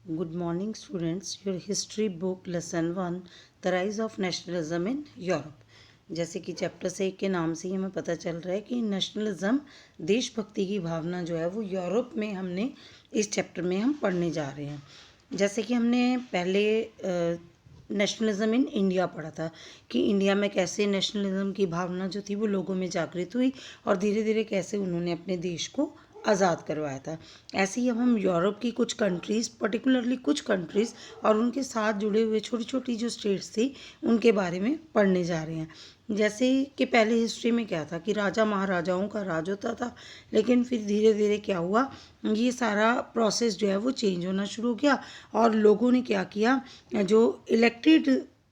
Good morning, students. Your history book lesson 1, The Rise of Nationalism in Europe. जैसे कि chapter से के नाम से ही हमें पता चल रहा है कि नेशनलिज्म, देशभक्ति की भावना जो है वो यूरोप में हमने इस चैप्टर में हम पढ़ने जा रहे हैं। जैसे कि हमने पहले नेशनलिज्म इन इंडिया पढ़ा था कि इंडिया में कैसे नेशनलिज्म की भावना जो थी वो लोगों में जागृत हुई और धीरे धीरे कैसे उन्होंने अपने देश को आज़ाद करवाया था। ऐसे ही अब हम यूरोप की कुछ कंट्रीज़, पर्टिकुलरली कुछ कंट्रीज़ और उनके साथ जुड़े हुए छोटी छोटी जो स्टेट्स थी उनके बारे में पढ़ने जा रहे हैं। जैसे कि पहले हिस्ट्री में क्या था कि राजा महाराजाओं का राज होता था, लेकिन फिर धीरे धीरे क्या हुआ, ये सारा प्रोसेस जो है वो चेंज होना शुरू हो गया और लोगों ने क्या किया, जो इलेक्टेड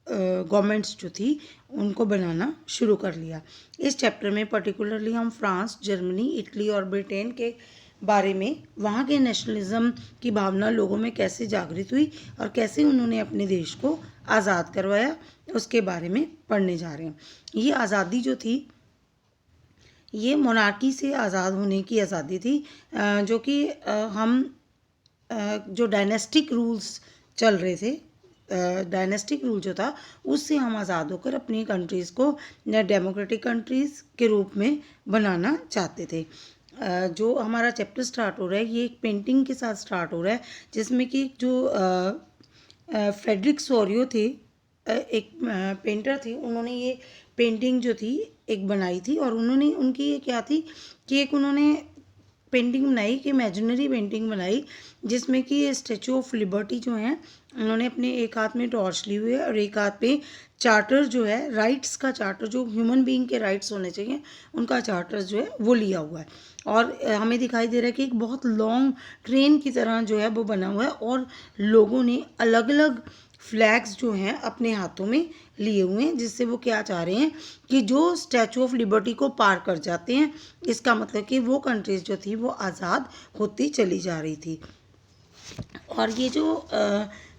गवर्नमेंट्स जो थी उनको बनाना शुरू कर लिया। इस चैप्टर में पर्टिकुलरली हम फ्रांस, जर्मनी, इटली और ब्रिटेन के बारे में वहाँ के नेशनलिज्म की भावना लोगों में कैसे जागृत हुई और कैसे उन्होंने अपने देश को आज़ाद करवाया उसके बारे में पढ़ने जा रहे हैं। ये आज़ादी जो थी ये मोनार्की से आज़ाद होने की आज़ादी थी, जो कि हम जो डायनेस्टिक रूल्स चल रहे थे, डायनेस्टिक रूल जो था उससे हम आज़ाद होकर अपनी कंट्रीज़ को डेमोक्रेटिक कंट्रीज़ के रूप में बनाना चाहते थे। जो हमारा चैप्टर स्टार्ट हो रहा है ये एक पेंटिंग के साथ स्टार्ट हो रहा है, जिसमें कि जो फ्रेडरिक सोरियो थे, एक पेंटर थे, उन्होंने ये पेंटिंग जो थी एक बनाई थी और उन्होंने उनकी ये क्या थी कि एक उन्होंने पेंटिंग बनाई कि इमेजिनरी पेंटिंग बनाई जिसमें कि स्टैचू ऑफ लिबर्टी जो है उन्होंने अपने एक हाथ में टॉर्च ली हुई है और एक हाथ पे चार्टर जो है, राइट्स का चार्टर, जो ह्यूमन बीइंग के राइट्स होने चाहिए उनका चार्टर जो है वो लिया हुआ है। और हमें दिखाई दे रहा है कि एक बहुत लॉन्ग ट्रेन की तरह जो है वो बना हुआ है और लोगों ने अलग अलग फ्लैग्स जो हैं अपने हाथों में लिए हुए हैं, जिससे वो क्या चाह रहे हैं कि जो स्टैचू ऑफ लिबर्टी को पार कर जाते हैं, इसका मतलब कि वो कंट्रीज जो थी वो आज़ाद होती चली जा रही थी। और ये जो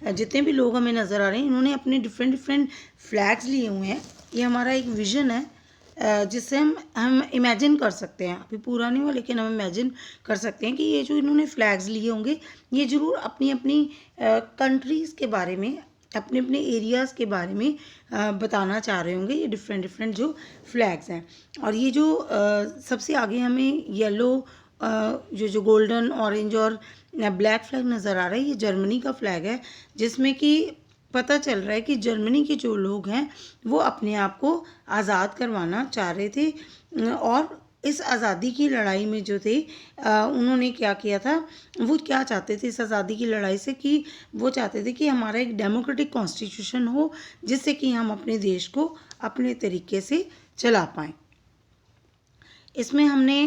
जितने भी लोग हमें नज़र आ रहे हैं इन्होंने अपने डिफरेंट डिफरेंट फ्लैग्स लिए हुए हैं। ये हमारा एक विज़न है जिससे हम इमेजिन कर सकते हैं, अभी पूरा नहीं हुआ लेकिन हम इमेजिन कर सकते हैं कि ये जो इन्होंने फ्लैग्स लिए होंगे ये ज़रूर अपनी अपनी कंट्रीज़ के बारे में, अपने अपने एरियाज़ के बारे में बताना चाह रहे होंगे। ये डिफरेंट डिफरेंट जो फ्लैग्स हैं और ये जो सबसे आगे हमें येलो, जो गोल्डन, ऑरेंज और ब्लैक फ्लैग नज़र आ रहा है, ये जर्मनी का फ्लैग है, जिसमें कि पता चल रहा है कि जर्मनी के जो लोग हैं वो अपने आप को आज़ाद करवाना चाह रहे थे और इस आज़ादी की लड़ाई में जो थे उन्होंने क्या किया था, वो क्या चाहते थे इस आज़ादी की लड़ाई से कि वो चाहते थे कि हमारा एक डेमोक्रेटिक कॉन्स्टिट्यूशन हो जिससे कि हम अपने देश को अपने तरीके से चला पाएँ। इसमें हमने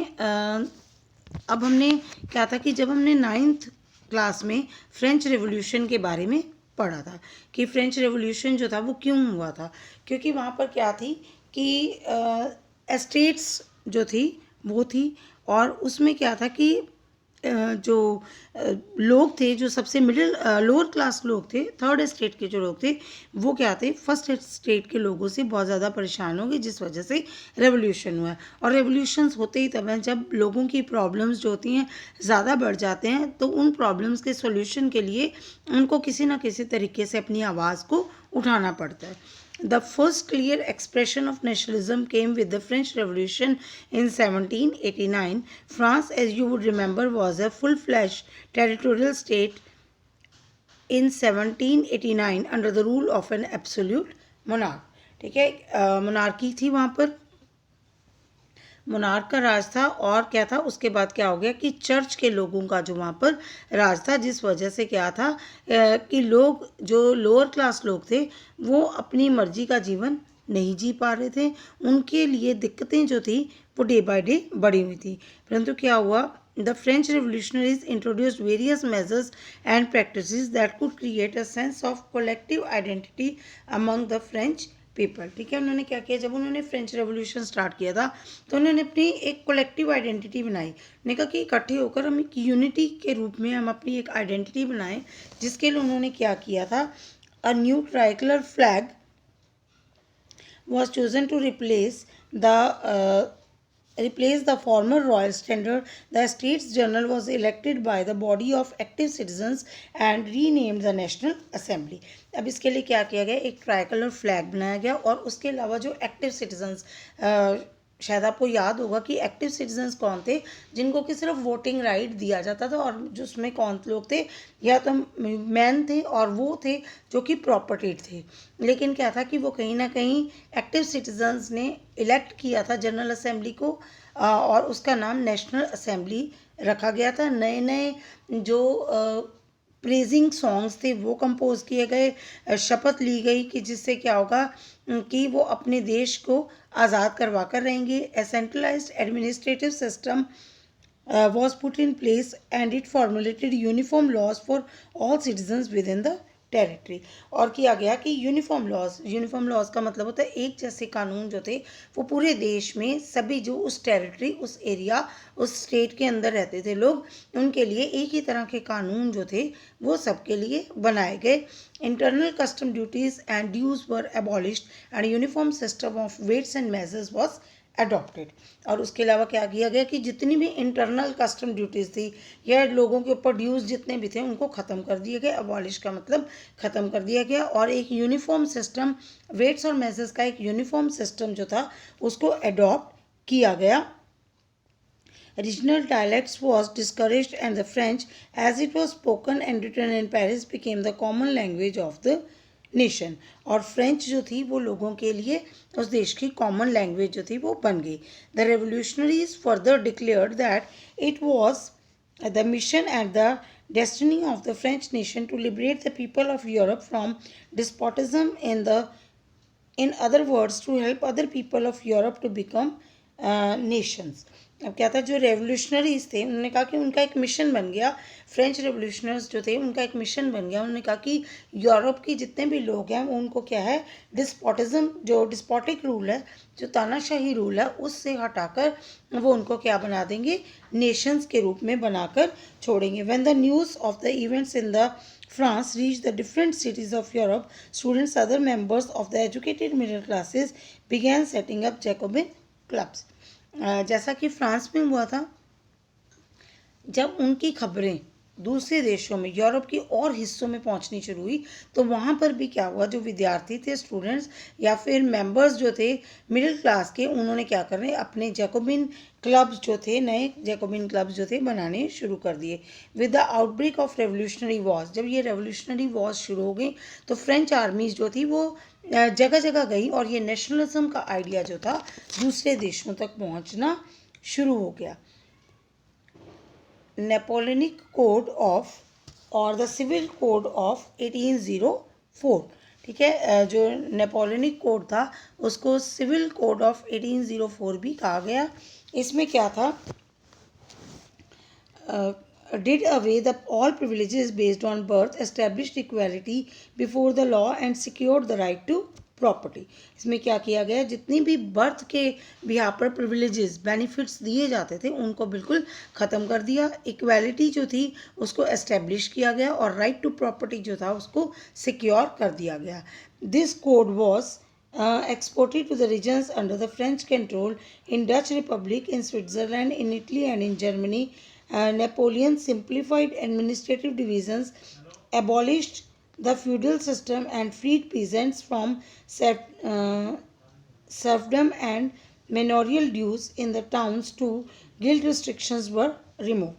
अब हमने क्या था कि जब हमने 9th क्लास में फ्रेंच रेवोल्यूशन के बारे में पढ़ा था कि फ्रेंच रेवोल्यूशन जो था वो क्यों हुआ था, क्योंकि वहाँ पर क्या थी कि एस्टेट्स जो थी वो थी और उसमें क्या था कि जो लोग थे, जो सबसे मिडिल लोअर क्लास लोग थे, थर्ड स्टेट के जो लोग थे वो क्या थे, फर्स्ट स्टेट के लोगों से बहुत ज़्यादा परेशान हो गए, जिस वजह से रेवोल्यूशन हुआ है। और रेवोल्यूशंस होते ही तब हैं जब लोगों की प्रॉब्लम्स जो होती हैं ज़्यादा बढ़ जाते हैं, तो उन प्रॉब्लम्स के सॉल्यूशन के लिए उनको किसी ना किसी तरीके से अपनी आवाज़ को उठाना पड़ता है। The first clear expression of nationalism came with the French Revolution in 1789. France, as you would remember, was a full-fledged territorial state in 1789 under the rule of an absolute monarch. ठीक है, मोनार्की थी वहाँ पर, monarch का राज था और क्या था, उसके बाद क्या हो गया कि चर्च के लोगों का जो वहाँ पर राज था, जिस वजह से क्या था कि लोग, जो लोअर क्लास लोग थे वो अपनी मर्जी का जीवन नहीं जी पा रहे थे, उनके लिए दिक्कतें जो थी वो डे बाय डे बढ़ी हुई थी। परंतु क्या हुआ, the French revolutionaries introduced various measures and practices that could create a sense of collective identity among the French people. ठीक है, उन्होंने क्या किया, जब उन्होंने फ्रेंच रेवोल्यूशन स्टार्ट किया था तो उन्होंने अपनी एक कलेक्टिव आइडेंटिटी बनाई। उन्होंने कहा कि इकट्ठे होकर हम एक यूनिटी के रूप में हम अपनी एक आइडेंटिटी बनाएं, जिसके लिए उन्होंने क्या किया था, a new tricolour flag was chosen to replace the replaced the former royal standard. The States General was elected by the body of active citizens and renamed the National Assembly. अब इसके लिए क्या किया गया, एक ट्राई कलर फ्लैग बनाया गया और उसके अलावा जो एक्टिव सिटीजन्स, शायद आपको याद होगा कि एक्टिव सिटीजन्स कौन थे, जिनको कि सिर्फ वोटिंग राइट दिया जाता था, और जो उसमें कौन लोग थे, या तो मैन थे और वो थे जो कि प्रॉपर्टीड थे। लेकिन क्या था कि वो कहीं ना कहीं एक्टिव सिटीजन्स ने इलेक्ट किया था जनरल असेंबली को, और उसका नाम नेशनल असेंबली रखा गया था। नए नए जो प्रेजिंग सॉन्ग्स थे वो कंपोज किए गए, शपथ ली गई कि जिससे क्या होगा कि वो अपने देश को आज़ाद करवा कर रहेंगे। A centralised administrative system was put in place and it formulated uniform laws for all citizens within the territory. और किया गया कि यूनिफॉर्म लॉज का मतलब होता है एक जैसे कानून जो थे वो पूरे देश में सभी जो उस टेरिटरी, उस एरिया, उस स्टेट के अंदर रहते थे लोग, उनके लिए एक ही तरह के कानून जो थे वो सबके लिए बनाए गए। Internal custom duties and dues were abolished and uniform system of weights and measures was adopted. और उसके अलावा क्या किया गया कि जितनी भी इंटरनल कस्टम ड्यूटीज़ थी या लोगों के ऊपर ड्यूज़ जितने भी थे उनको ख़त्म कर दिए गए। अबॉलिश का मतलब ख़त्म कर दिया गया, और एक यूनिफॉर्म सिस्टम, वेट्स और मेजर्स का एक यूनिफॉर्म सिस्टम जो था उसको अडॉप्ट किया गया। Regional dialects was discouraged and the French, as it was spoken and written in Paris, became the common language of the nation. और फ्रेंच जो थी वो लोगों के लिए उस देश की कॉमन लैंग्वेज जो थी वो बन गई। The revolutionaries further declared that it was the mission and the destiny of the French nation to liberate the people of Europe from despotism in other words to help other people of Europe to become nations। अब क्या था, जो revolutionaries थे उन्होंने कहा कि उनका एक मिशन बन गया, फ्रेंच रेवोल्यूशनर्स जो थे उनका एक मिशन बन गया। उन्होंने कहा कि यूरोप की जितने भी लोग हैं उनको क्या है, डिस्पोटिज्म, जो डिस्पोटिक रूल है, जो तानाशाही रूल है, उससे हटाकर वो उनको क्या बना देंगे, नेशंस के रूप में बनाकर छोड़ेंगे। When the news of the events in the France reached the different cities of Europe, students, other members of the educated middle classes began setting up Jacobin clubs। जैसा कि फ्रांस में हुआ था, जब उनकी खबरें दूसरे देशों में, यूरोप की और हिस्सों में पहुंचनी शुरू हुई, तो वहाँ पर भी क्या हुआ, जो विद्यार्थी थे, स्टूडेंट्स या फिर मेंबर्स जो थे मिडिल क्लास के, उन्होंने क्या कर रहे, अपने जैकोबिन क्लब्स जो थे, नए जैकोबिन क्लब्स जो थे बनाने शुरू कर दिए। With the outbreak of revolutionary Wars, जब ये रेवोल्यूशनरी वॉर्स शुरू हो गई तो फ्रेंच आर्मीज जो थी वो जगह जगह गई और ये नेशनलिज्म का आइडिया जो था दूसरे देशों तक पहुँचना शुरू हो गया। नेपोलियनिक कोड ऑफ और द सिविल कोड ऑफ 1804, ठीक है, जो नेपोलियनिक कोड था उसको सिविल कोड ऑफ 1804 भी कहा गया। इसमें क्या था, did away the all privileges based on birth, established equality before the law and secured the right to property. इसमें क्या किया गया, जितनी भी बर्थ के बिहार पर प्रिविलेजेस, बेनिफिट्स दिए जाते थे उनको बिल्कुल ख़त्म कर दिया। इक्वालिटी जो थी उसको एस्टेब्लिश किया गया और राइट टू प्रॉपर्टी जो था उसको सिक्योर कर दिया गया। This code was exported to the regions under the French control in Dutch Republic, in Switzerland, in Italy and in Germany. Napoleon simplified administrative divisions, abolished the feudal system and freed peasants from serfdom and manorial dues in the towns too. Guild restrictions were remove.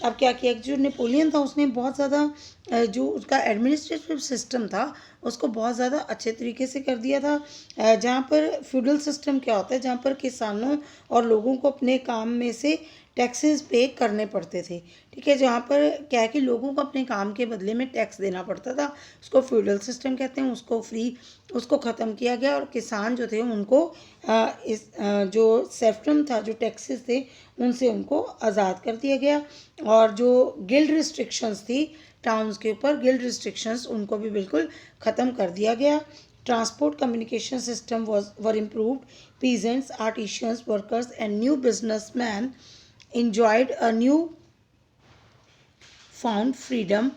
अब क्या किया, जो Napoleon था उसने बहुत ज़्यादा जो उसका एडमिनिस्ट्रेटिव सिस्टम था उसको बहुत ज़्यादा अच्छे तरीके से कर दिया था। जहाँ पर फ्यूडल सिस्टम क्या होता है, जहाँ पर किसानों और लोगों को अपने काम में से टैक्सेस पे करने पड़ते थे, ठीक है, जहाँ पर क्या है कि लोगों को अपने काम के बदले में टैक्स देना पड़ता था, उसको फ्यूडल सिस्टम कहते हैं। उसको ख़त्म किया गया और किसान जो थे उनको जो सेफ्टम था, जो टैक्सेस थे, उनसे उनको आज़ाद कर दिया गया। और जो गिल्ड रिस्ट्रिक्शंस थी टाउन्स के ऊपर, गिल्ड रिस्ट्रिक्शंस उनको भी बिल्कुल ख़त्म कर दिया गया। Transport communication system were improved. Peasants, artisans, workers and new businessmen enjoyed a new found freedom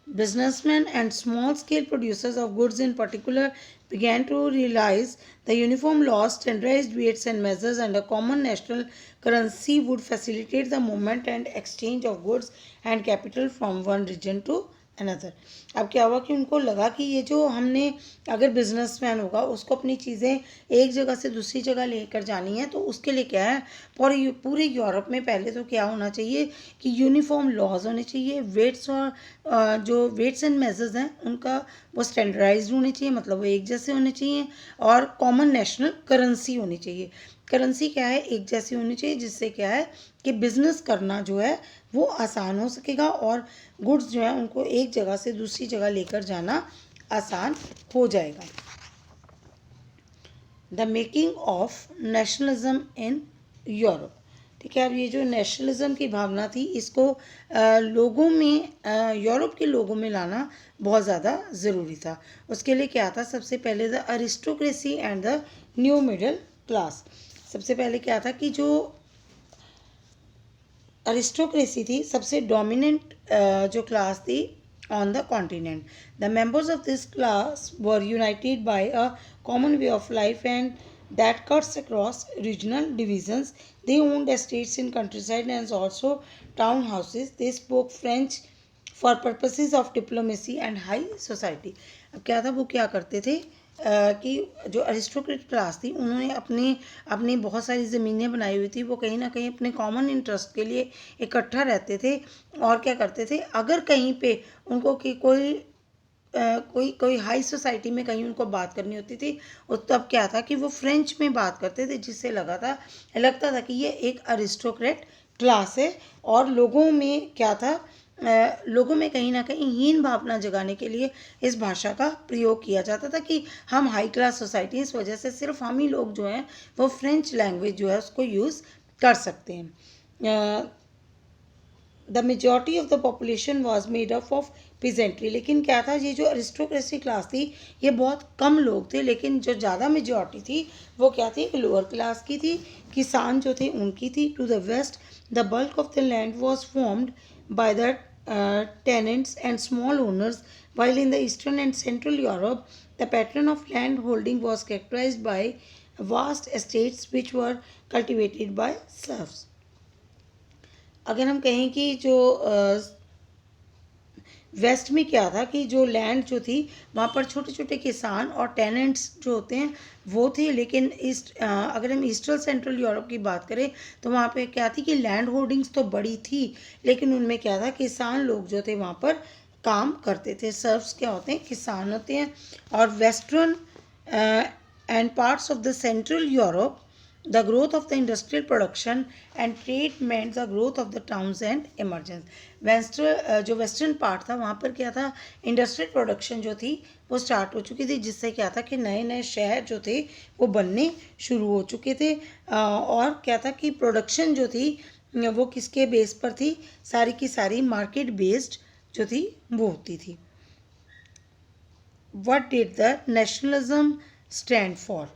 Businessmen and small-scale producers of goods in particular began to realize the uniform laws, standardized weights and measures, and a common national currency would facilitate the movement and exchange of goods and capital from one region to another. अब क्या हुआ कि उनको लगा कि ये जो हमने अगर बिजनेसमैन होगा उसको अपनी चीज़ें एक जगह से दूसरी जगह लेकर जानी है तो उसके लिए क्या है पूरे यूरोप में पहले तो क्या होना चाहिए कि यूनिफॉर्म लॉज होने चाहिए. वेट्स और जो वेट्स एंड मेजर्स हैं उनका वो स्टैंडर्डाइज्ड होने चाहिए, मतलब वो एक जैसे होने चाहिए. और कॉमन नेशनल करेंसी होनी चाहिए. करेंसी क्या है, एक जैसी होनी चाहिए, जिससे क्या है कि बिजनेस करना जो है वो आसान हो सकेगा और गुड्स जो है उनको एक जगह से दूसरी जगह लेकर जाना आसान हो जाएगा. The making of nationalism in Europe. ठीक है, अब ये जो नेशनलिज्म की भावना थी इसको लोगों में यूरोप के लोगों में लाना बहुत ज़्यादा ज़रूरी था. उसके लिए क्या था, सबसे पहले the aristocracy and the new middle class. सबसे पहले क्या था कि जो अरिस्टोक्रेसी थी, सबसे डोमिनेंट जो क्लास थी on the continent. The members of this class were united by a common way of life and that cuts across regional divisions. They owned estates in countryside and also town houses. They spoke French for purposes of diplomacy and high society. अब क्या था, वो क्या करते थे कि जो aristocrat class थी उन्होंने अपनी बहुत सारी ज़मीनें बनाई हुई थी. वो कहीं ना कहीं अपने कॉमन इंटरेस्ट के लिए इकट्ठा रहते थे और क्या करते थे, अगर कहीं पे उनको कि कोई हाई सोसाइटी में कहीं उनको बात करनी होती थी और तब क्या था कि वो फ्रेंच में बात करते थे, जिससे लगता था कि ये एक अरिस्टोक्रेट क्लास है. और लोगों में क्या था, लोगों में कहीं ना कहीं हीन भावना जगाने के लिए इस भाषा का प्रयोग किया जाता था कि हम हाई क्लास सोसाइटी, इस वजह से सिर्फ हम ही लोग जो हैं वो फ्रेंच लैंग्वेज जो है उसको यूज़ कर सकते हैं. The majority of the population was made up of peasantry. लेकिन क्या था, ये जो अरिस्टोक्रेसी क्लास थी ये बहुत कम लोग थे, लेकिन जो ज़्यादा मेजॉरिटी थी वो क्या थी, लोअर क्लास की थी. किसान जो थे उनकी थी. To the west the bulk of the land was formed by the tenants and small owners, while in the eastern and central Europe, the pattern of land holding was characterized by vast estates which were cultivated by serfs. अगर हम कहें कि जो waste में क्या था कि जो लैंड जो थी वहाँ पर छोटे छोटे किसान और टेनेंट्स जो होते हैं वो थे. लेकिन अगर हम ईस्टर्न सेंट्रल यूरोप की बात करें तो वहाँ पे क्या थी कि लैंड होल्डिंग्स तो बड़ी थी, लेकिन उनमें क्या था, किसान लोग जो थे वहाँ पर काम करते थे. सर्फ्स क्या होते हैं, किसान होते हैं. और western and parts of the central Europe the growth of the industrial production and trade meant the growth of the towns and emergence. जो वेस्टर्न पार्ट था वहाँ पर क्या था, इंडस्ट्रियल प्रोडक्शन जो थी वो स्टार्ट हो चुकी थी, जिससे क्या था कि नए नए शहर जो थे वो बनने शुरू हो चुके थे. और क्या था कि प्रोडक्शन जो थी वो किसके बेस पर थी, सारी की सारी मार्केट बेस्ड जो थी वो होती थी. What did the nationalism stand for.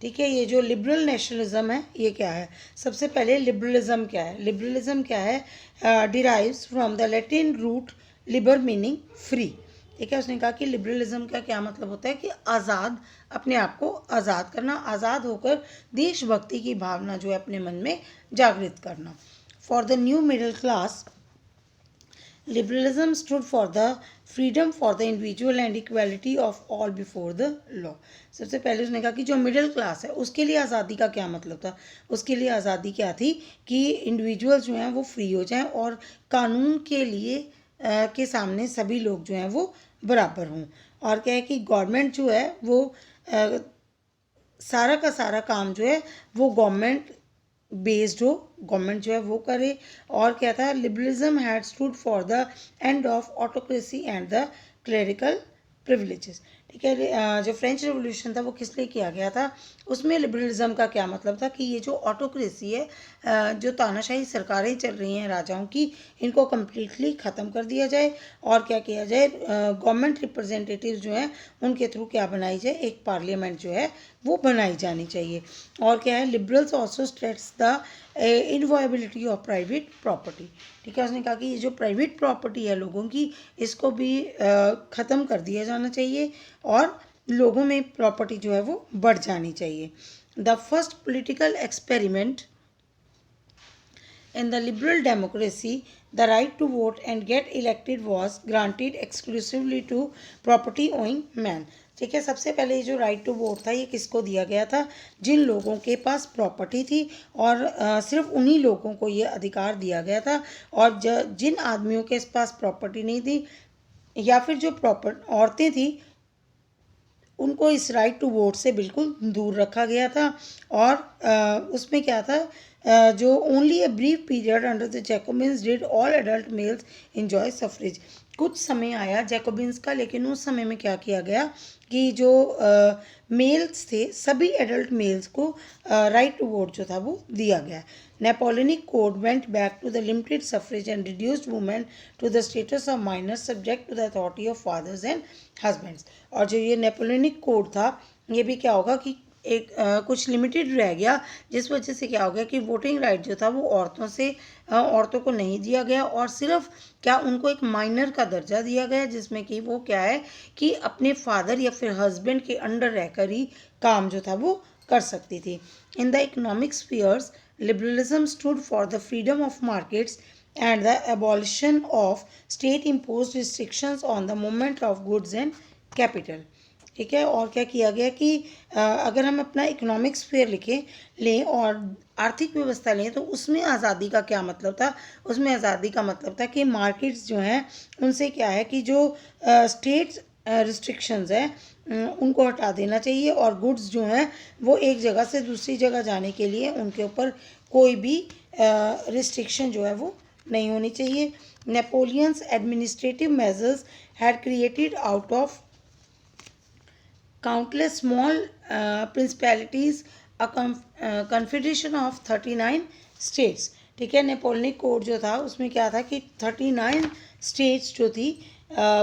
ठीक है, ये जो लिबरल नेशनलिज्म है ये क्या है, सबसे पहले लिबरलिज्म क्या है. लिबरलिज्म क्या है, derives from the Latin root liber meaning free. ठीक है, उसने कहा कि लिबरलिज्म का क्या मतलब होता है कि आज़ाद, अपने आप को आज़ाद करना, आज़ाद होकर देशभक्ति की भावना जो है अपने मन में जागृत करना. For the new middle class liberalism stood for the freedom for the individual and equality of all before the law. सबसे पहले उसने कहा कि जो मिडिल क्लास है उसके लिए आज़ादी का क्या मतलब था, उसके लिए आज़ादी क्या थी कि इंडिविजुअल जो हैं वो फ्री हो जाएं और कानून के लिए के सामने सभी लोग जो हैं वो बराबर हों. और क्या है कि गवर्नमेंट जो है वो सारा का सारा काम जो है वो गवर्नमेंट बेस्ड हो, गवर्नमेंट जो है वो करे. और क्या था, liberalism had stood for the end of autocracy and the clerical privileges. ठीक है, जो फ्रेंच रेवोल्यूशन था वो किस लिए किया गया था, उसमें लिबरलिज्म का क्या मतलब था कि ये जो ऑटोक्रेसी है, जो तानाशाही सरकारें चल रही हैं राजाओं की, इनको कम्प्लीटली ख़त्म कर दिया जाए और क्या किया जाए, गवर्नमेंट रिप्रेजेंटेटिव जो हैं उनके थ्रू क्या बनाई जाए, एक पार्लियामेंट जो है वो बनाई जानी चाहिए. और क्या है, liberals also stresses the inviolability of private property. ठीक है, उसने कहा कि ये जो प्राइवेट प्रॉपर्टी है लोगों की, इसको भी ख़त्म कर दिया जाना चाहिए और लोगों में प्रॉपर्टी जो है वो बढ़ जानी चाहिए। The first political experiment in the liberal democracy, the right to vote and get elected was granted exclusively to property owning men। ठीक है, सबसे पहले ये जो राइट टू वोट था ये किसको दिया गया था? जिन लोगों के पास प्रॉपर्टी थी, और सिर्फ उन्हीं लोगों को ये अधिकार दिया गया था। और जिन आदमियों के पास प्रॉपर्टी नहीं थी या फिर जो औरतें थी, उनको इस राइट टू वोट से बिल्कुल दूर रखा गया था। और उसमें क्या था, जो only a brief period under the Jacobins did all adult males enjoy suffrage. कुछ समय आया जैकोबिन्स का, लेकिन उस समय में क्या किया गया कि जो मेल्स थे, सभी एडल्ट मेल्स को राइट टू वोट जो था वो दिया गया। Napoleonic code went back to the limited suffrage and reduced women to the status of minors subject to the authority of fathers and husbands. और जो ये नेपोलियनिक कोड था, ये भी क्या होगा कि एक कुछ लिमिटेड रह गया, जिस वजह से क्या हो गया कि वोटिंग राइट जो था वो औरतों को नहीं दिया गया, और सिर्फ क्या उनको एक माइनर का दर्जा दिया गया, जिसमें कि वो क्या है कि अपने फादर या फिर हस्बैंड के अंडर रहकर ही काम जो था वो कर सकती थी। In the economic spheres, liberalism stood for the freedom of markets and the abolition of state imposed restrictions on the movement of goods and capital। ठीक है, और क्या किया गया कि अगर हम अपना इकोनॉमिक स्फीयर लें और आर्थिक व्यवस्था लें, तो उसमें आज़ादी का क्या मतलब था? उसमें आज़ादी का मतलब था कि मार्केट्स जो हैं उनसे क्या है कि जो स्टेट रिस्ट्रिक्शंस हैं उनको हटा देना चाहिए, और गुड्स जो हैं वो एक जगह से दूसरी जगह जाने के लिए उनके ऊपर कोई भी रिस्ट्रिक्शन जो है वो नहीं होनी चाहिए। Napoleon's administrative measures had created out of countless small principalities a confederation of 39 states। ठीक है, नेपोलियनिक कोड जो था उसमें क्या था कि 39 स्टेट्स जो थी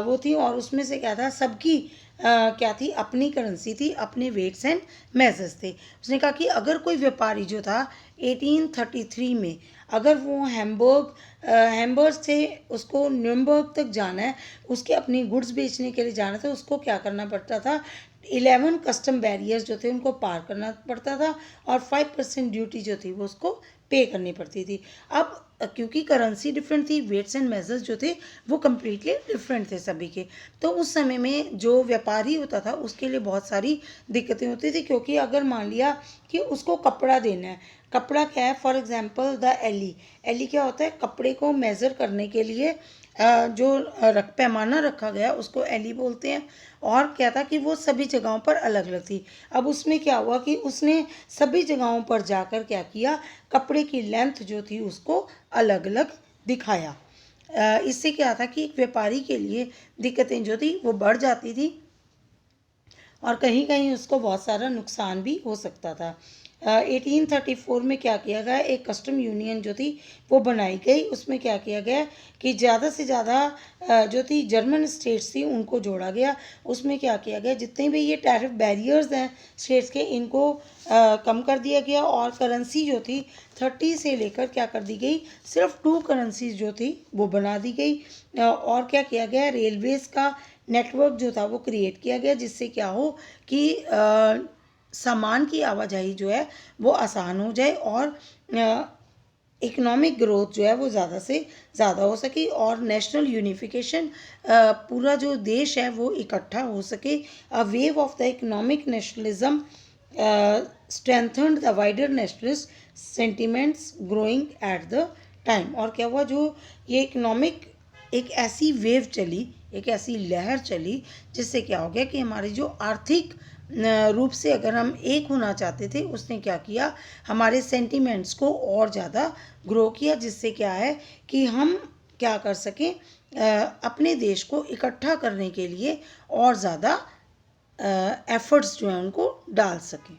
वो थी, और उसमें से क्या था, सबकी क्या थी, अपनी करेंसी थी, अपने वेट्स एंड मेजर्स थे। उसने कहा कि अगर कोई व्यापारी जो था 1833 में, अगर वो हैम्बर्ग से उसको न्यूरम्बर्ग तक जाना है, उसके अपनी गुड्स बेचने के लिए जाना था, उसको क्या करना पड़ता था, 11 कस्टम बैरियर्स जो थे उनको पार करना पड़ता था, और 5% ड्यूटी जो थी वो उसको पे करनी पड़ती थी। अब क्योंकि करेंसी डिफरेंट थी, वेट्स एंड मेजर्स जो थे वो कम्प्लीटली डिफरेंट थे सभी के, तो उस समय में जो व्यापारी होता था उसके लिए बहुत सारी दिक्कतें होती थी। क्योंकि अगर मान लिया कि उसको कपड़ा देना है, कपड़ा क्या है, फॉर एग्जांपल द एली क्या होता है, कपड़े को मेज़र करने के लिए जो पैमाना रखा गया उसको एली बोलते हैं। और क्या था कि वो सभी जगहों पर अलग अलग थी। अब उसमें क्या हुआ कि उसने सभी जगहों पर जाकर क्या किया, कपड़े की लेंथ जो थी उसको अलग अलग दिखाया। इससे क्या था कि एक व्यापारी के लिए दिक्कतें जो थी वो बढ़ जाती थी, और कहीं कहीं उसको बहुत सारा नुकसान भी हो सकता था। 1834 में क्या किया गया, एक कस्टम यूनियन जो थी वो बनाई गई। उसमें क्या किया गया कि ज़्यादा से ज़्यादा जो थी जर्मन स्टेट्स थी उनको जोड़ा गया। उसमें क्या किया गया, जितने भी ये टैरिफ बैरियर्स हैं स्टेट्स के, इनको कम कर दिया गया, और करेंसी जो थी 30 से लेकर क्या कर दी गई, सिर्फ 2 करेंसीज जो थी वो बना दी गई। और क्या किया गया, रेलवेज़ का नेटवर्क जो था वो क्रिएट किया गया, जिससे क्या हो कि सामान की आवाजाही जो है वो आसान हो जाए, और इकोनॉमिक ग्रोथ जो है वो ज़्यादा से ज़्यादा हो सके, और नेशनल यूनिफिकेशन पूरा जो देश है वो इकट्ठा हो सके। A wave of the economic nationalism strengthened the wider nationalist sentiments growing at the time. और क्या हुआ, जो ये इकोनॉमिक एक ऐसी वेव चली, एक ऐसी लहर चली, जिससे क्या हो गया कि हमारी जो आर्थिक रूप से अगर हम एक होना चाहते थे, उसने क्या किया, हमारे सेंटिमेंट्स को और ज़्यादा ग्रो किया, जिससे क्या है कि हम क्या कर सकें, अपने देश को इकट्ठा करने के लिए और ज़्यादा एफर्ट्स जो हैं उनको डाल सकें।